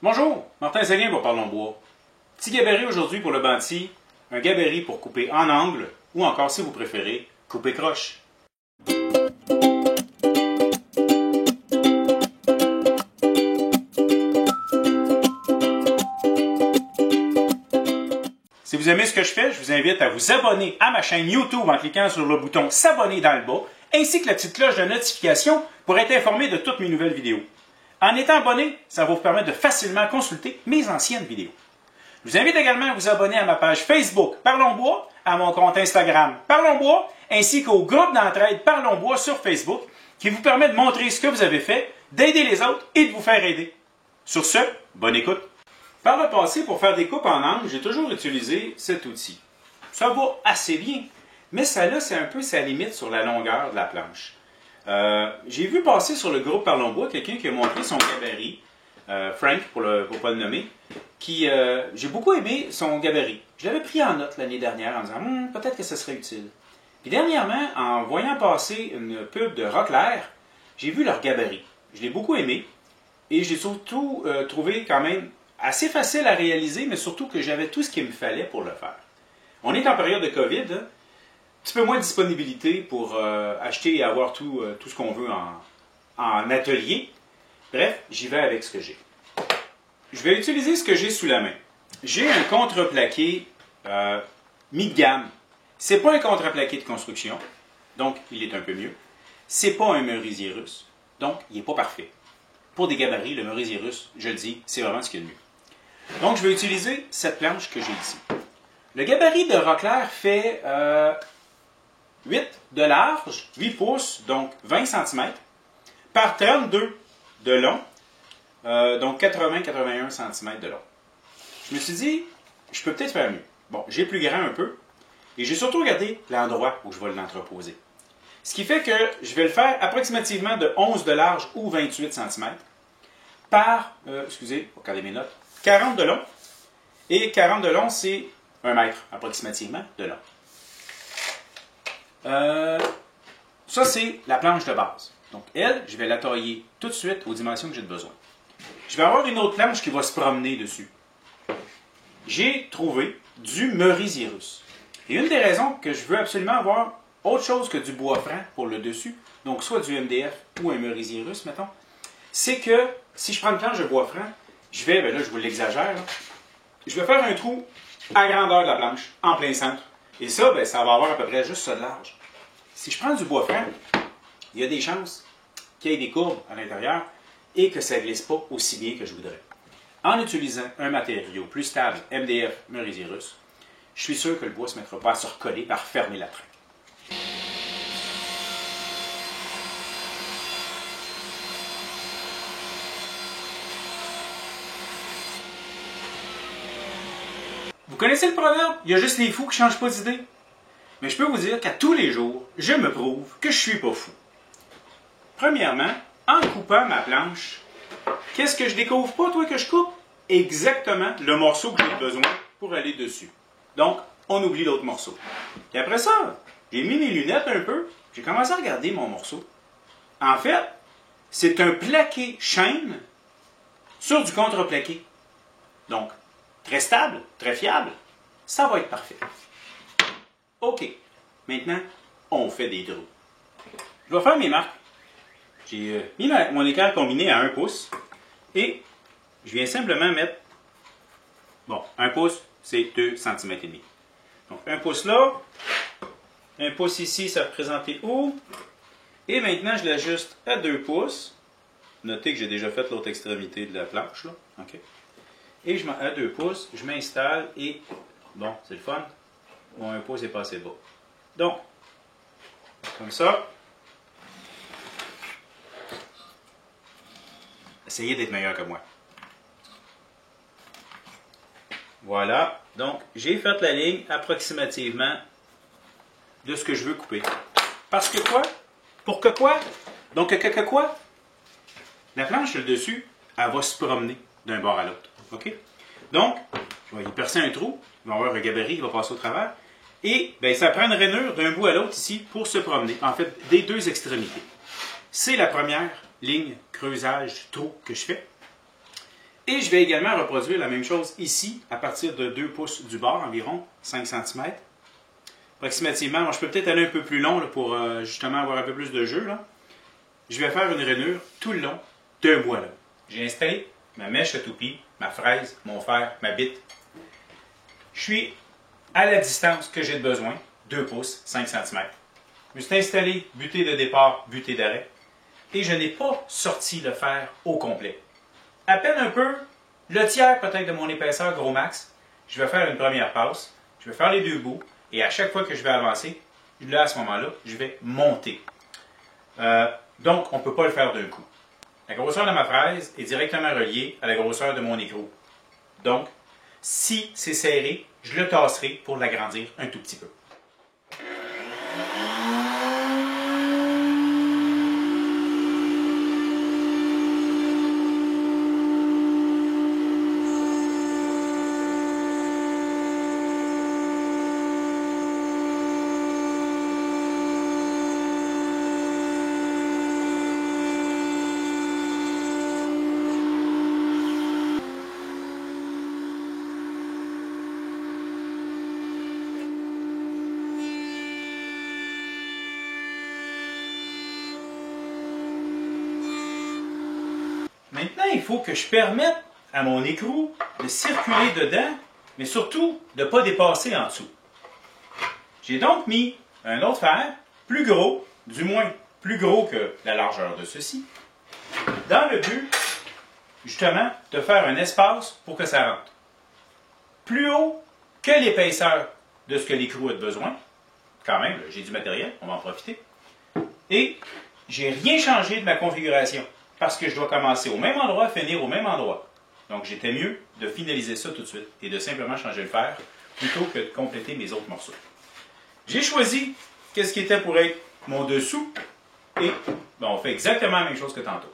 Bonjour, Martin Séguin pour Parlons Bois. Petit gabarit aujourd'hui pour le banti, un gabarit pour couper en angle ou encore, si vous préférez, couper croche. Si vous aimez ce que je fais, je vous invite à vous abonner à ma chaîne YouTube en cliquant sur le bouton s'abonner dans le bas, ainsi que la petite cloche de notification pour être informé de toutes mes nouvelles vidéos. En étant abonné, ça va vous permettre de facilement consulter mes anciennes vidéos. Je vous invite également à vous abonner à ma page Facebook Parlons Bois, à mon compte Instagram Parlons Bois, ainsi qu'au groupe d'entraide Parlons Bois sur Facebook, qui vous permet de montrer ce que vous avez fait, d'aider les autres et de vous faire aider. Sur ce, bonne écoute! Par le passé, pour faire des coupes en angle, j'ai toujours utilisé cet outil. Ça va assez bien, mais ça là, c'est un peu sa limite sur la longueur de la planche. J'ai vu passer sur le groupe Parlons Bois quelqu'un qui a montré son gabarit, Frank, pour ne pas le nommer, j'ai beaucoup aimé son gabarit. Je l'avais pris en note l'année dernière en disant peut-être que ce serait utile. Puis dernièrement, en voyant passer une pub de Rockler, j'ai vu leur gabarit. Je l'ai beaucoup aimé et j'ai surtout trouvé quand même assez facile à réaliser, mais surtout que j'avais tout ce qu'il me fallait pour le faire. On est en période de COVID, hein? Un petit peu moins de disponibilité pour acheter et avoir tout ce qu'on veut en atelier. Bref, j'y vais avec ce que j'ai. Je vais utiliser ce que j'ai sous la main. J'ai un contreplaqué mi de gamme. Ce n'est pas un contreplaqué de construction, donc il est un peu mieux. Ce n'est pas un merisier russe, donc il n'est pas parfait. Pour des gabarits, le merisier russe, je le dis, c'est vraiment ce qu'il y a de mieux. Donc je vais utiliser cette planche que j'ai ici. Le gabarit de Rockler fait 8 de large, 8 pouces, donc 20 cm, par 32 de long, donc 80-81 cm de long. Je me suis dit, je peux peut-être faire mieux. Bon, j'ai plus grand un peu, et j'ai surtout regardé l'endroit où je vais l'entreposer. Ce qui fait que je vais le faire approximativement de 11 de large ou 28 cm par, regardez mes notes, 40 de long, et 40 de long, c'est 1 mètre approximativement de long. Ça, c'est la planche de base. Donc, elle, je vais la tailler tout de suite aux dimensions que j'ai besoin. Je vais avoir une autre planche qui va se promener dessus. J'ai trouvé du merisier russe. Et une des raisons que je veux absolument avoir autre chose que du bois franc pour le dessus, donc soit du MDF ou un merisier russe, mettons, c'est que si je prends une planche de bois franc, je vais, là, je vous l'exagère, je vais faire un trou à grandeur de la planche, en plein centre. Et ça, ça va avoir à peu près juste ça de large. Si je prends du bois franc, il y a des chances qu'il y ait des courbes à l'intérieur et que ça ne glisse pas aussi bien que je voudrais. En utilisant un matériau plus stable, MDF, merisier russe, je suis sûr que le bois ne se mettra pas à se recoller par fermer la traque. Vous connaissez le proverbe? Il y a juste les fous qui ne changent pas d'idée. Mais je peux vous dire qu'à tous les jours, je me prouve que je ne suis pas fou. Premièrement, en coupant ma planche, qu'est-ce que je découvre pas, toi, que je coupe? Exactement le morceau que j'ai besoin pour aller dessus. Donc, on oublie l'autre morceau. Et après ça, j'ai mis mes lunettes un peu, j'ai commencé à regarder mon morceau. En fait, c'est un plaqué chaîne sur du contreplaqué. Donc, très stable, très fiable, ça va être parfait. OK, maintenant, on fait des trous. Je vais faire mes marques. J'ai mis mon équerre combiné à 1 pouce et je viens simplement mettre, 1 pouce, c'est 2 cm et demi. Donc, 1 pouce là, 1 pouce ici, ça représentait où? Et maintenant, je l'ajuste à 2 pouces. Notez que j'ai déjà fait l'autre extrémité de la planche, là. OK. Et à 2 pouces, je m'installe et, bon, c'est le fun, mon 1 pouce est passé bas. Donc, comme ça, essayez d'être meilleur que moi. Voilà, donc j'ai fait la ligne approximativement de ce que je veux couper. Parce que quoi? Pour que quoi? Donc, que quoi? La planche, le dessus, elle va se promener d'un bord à l'autre. OK? Donc, je vais y percer un trou, il va y avoir un gabarit qui va passer au travers, et ça prend une rainure d'un bout à l'autre ici pour se promener, en fait, des deux extrémités. C'est la première ligne creusage trou que je fais. Et je vais également reproduire la même chose ici, à partir de 2 pouces du bord, environ 5 cm. Approximativement, moi, je peux peut-être aller un peu plus long là, pour justement avoir un peu plus de jeu. Là. Je vais faire une rainure tout le long d'un bois. J'ai installé ma mèche à toupie, ma fraise, mon fer, ma bite. Je suis à la distance que j'ai de besoin, 2 pouces, 5 cm. Je me suis installé, butée de départ, butée d'arrêt, et je n'ai pas sorti le fer au complet. À peine un peu, le tiers peut-être de mon épaisseur gros max, je vais faire une première passe, je vais faire les 2 bouts, et à chaque fois que je vais avancer, là à ce moment-là, je vais monter. Donc, on ne peut pas le faire d'un coup. La grosseur de ma fraise est directement reliée à la grosseur de mon écrou. Donc, si c'est serré, je le tasserai pour l'agrandir un tout petit peu. Maintenant, il faut que je permette à mon écrou de circuler dedans, mais surtout de ne pas dépasser en dessous. J'ai donc mis un autre fer, plus gros, du moins plus gros que la largeur de ceci, dans le but, justement, de faire un espace pour que ça rentre. Plus haut que l'épaisseur de ce que l'écrou a besoin. Quand même, j'ai du matériel, on va en profiter. Et j'ai rien changé de ma configuration. Parce que je dois commencer au même endroit, finir au même endroit. Donc, j'étais mieux de finaliser ça tout de suite et de simplement changer le fer plutôt que de compléter mes autres morceaux. J'ai choisi qu'est-ce qui était pour être mon dessous et on fait exactement la même chose que tantôt.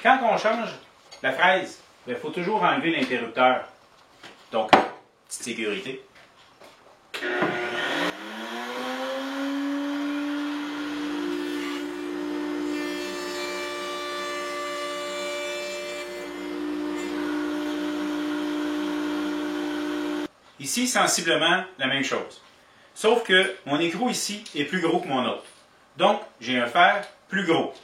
Quand on change la fraise, il faut toujours enlever l'interrupteur. Donc, petite sécurité. Ici, sensiblement, la même chose. Sauf que mon écrou ici est plus gros que mon autre. Donc, j'ai un fer plus gros.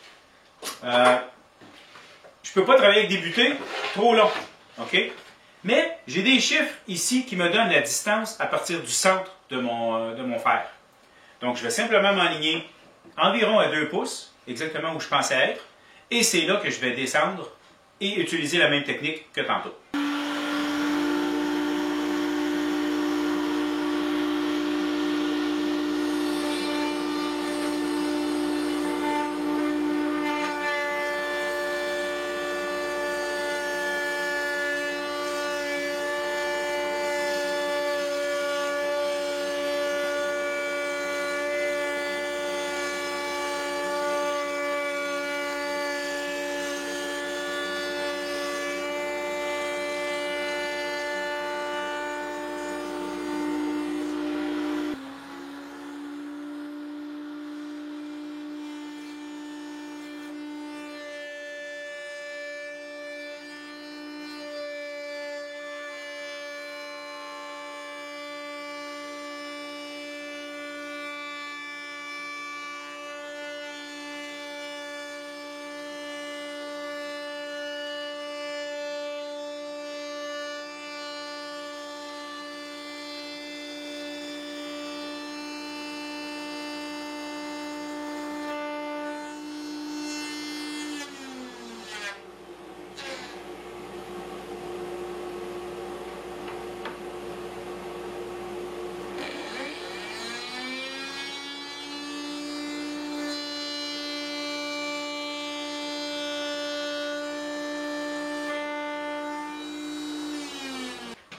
Je ne peux pas travailler avec des butées trop longs. OK? Mais j'ai des chiffres ici qui me donnent la distance à partir du centre de mon fer. Donc, je vais simplement m'aligner environ à 2 pouces, exactement où je pensais être. Et c'est là que je vais descendre et utiliser la même technique que tantôt.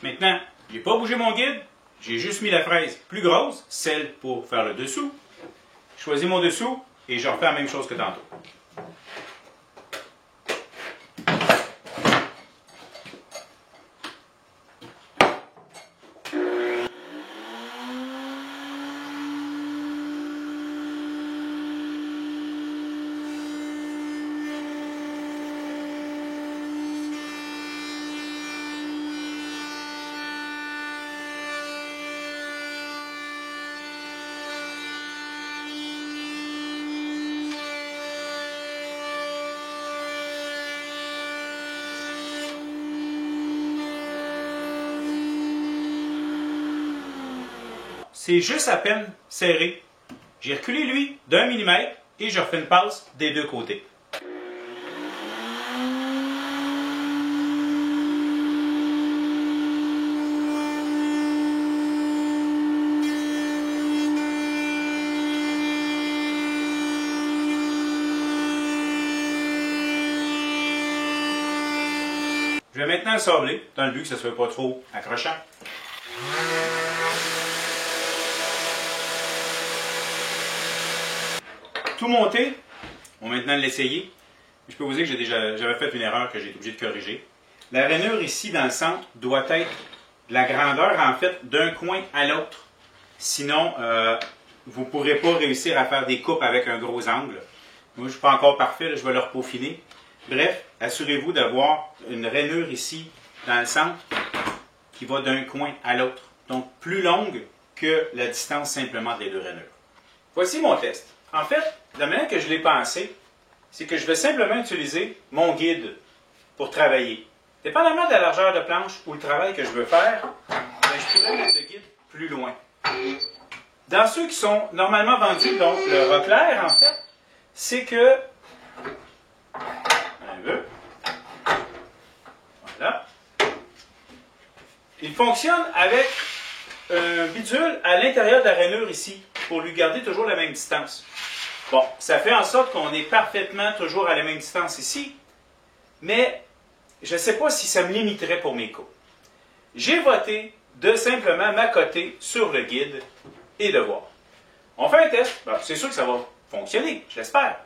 Maintenant, je n'ai pas bougé mon guide, j'ai juste mis la fraise plus grosse, celle pour faire le dessous. Je choisis mon dessous et je refais la même chose que tantôt. c'est juste à peine serré. J'ai reculé lui d'1 millimètre et je refais une passe des deux côtés. Je vais maintenant le sabler, dans le but que ce ne soit pas trop accrochant. Tout monté, on va maintenant l'essayer. Je peux vous dire que j'avais fait une erreur que j'ai été obligé de corriger. La rainure ici dans le centre doit être de la grandeur en fait d'un coin à l'autre. Sinon, vous ne pourrez pas réussir à faire des coupes avec un gros angle. Moi, je ne suis pas encore parfait, là, je vais le repeaufiner. Bref, assurez-vous d'avoir une rainure ici dans le centre qui va d'un coin à l'autre. Donc, plus longue que la distance simplement des deux rainures. Voici mon test. En fait, la manière que je l'ai pensé, c'est que je vais simplement utiliser mon guide pour travailler. Dépendamment de la largeur de planche ou le travail que je veux faire, je pourrais mettre le guide plus loin. Dans ceux qui sont normalement vendus, donc le Rockler, en fait, c'est que voilà. Il fonctionne avec un bidule à l'intérieur de la rainure ici, pour lui garder toujours la même distance. Bon, ça fait en sorte qu'on est parfaitement toujours à la même distance ici, mais je ne sais pas si ça me limiterait pour mes coupes. J'ai voté de simplement m'accoter sur le guide et de voir. On fait un test, c'est sûr que ça va fonctionner, je l'espère.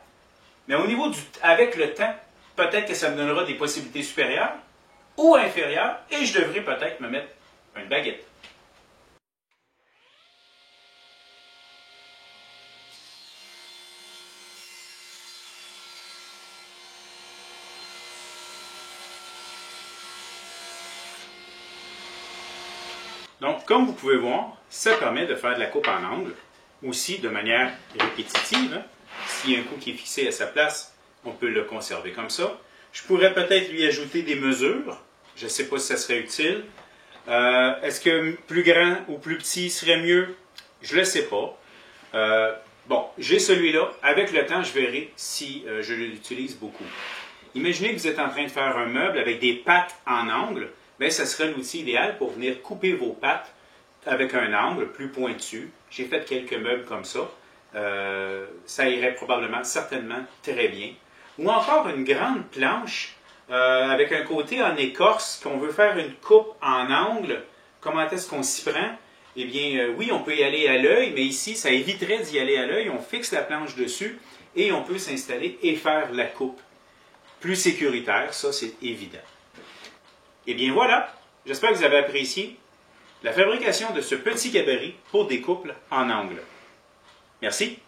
Mais au niveau avec le temps, peut-être que ça me donnera des possibilités supérieures ou inférieures et je devrais peut-être me mettre une baguette. Donc, comme vous pouvez voir, ça permet de faire de la coupe en angle, aussi de manière répétitive. S'il y a un coup qui est fixé à sa place, on peut le conserver comme ça. Je pourrais peut-être lui ajouter des mesures. Je ne sais pas si ça serait utile. Est-ce que plus grand ou plus petit serait mieux? Je ne le sais pas. Bon, j'ai celui-là. Avec le temps, je verrai si je l'utilise beaucoup. Imaginez que vous êtes en train de faire un meuble avec des pattes en angle. Bien, ce serait l'outil idéal pour venir couper vos pattes avec un angle plus pointu. J'ai fait quelques meubles comme ça. Ça irait probablement, certainement, très bien. Ou encore une grande planche avec un côté en écorce, qu'on veut faire une coupe en angle. Comment est-ce qu'on s'y prend? Eh bien, oui, on peut y aller à l'œil, mais ici, ça éviterait d'y aller à l'œil. On fixe la planche dessus et on peut s'installer et faire la coupe. Plus sécuritaire, ça, c'est évident. Eh bien voilà, j'espère que vous avez apprécié la fabrication de ce petit gabarit pour des couples en angle. Merci.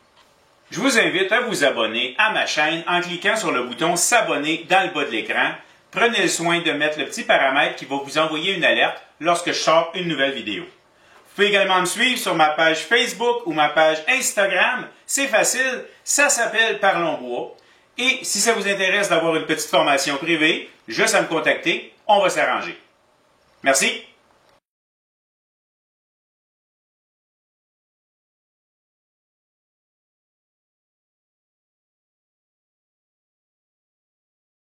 Je vous invite à vous abonner à ma chaîne en cliquant sur le bouton s'abonner dans le bas de l'écran. Prenez le soin de mettre le petit paramètre qui va vous envoyer une alerte lorsque je sors une nouvelle vidéo. Vous pouvez également me suivre sur ma page Facebook ou ma page Instagram. C'est facile, ça s'appelle Parlons Bois. Et si ça vous intéresse d'avoir une petite formation privée, juste à me contacter, on va s'arranger. Merci.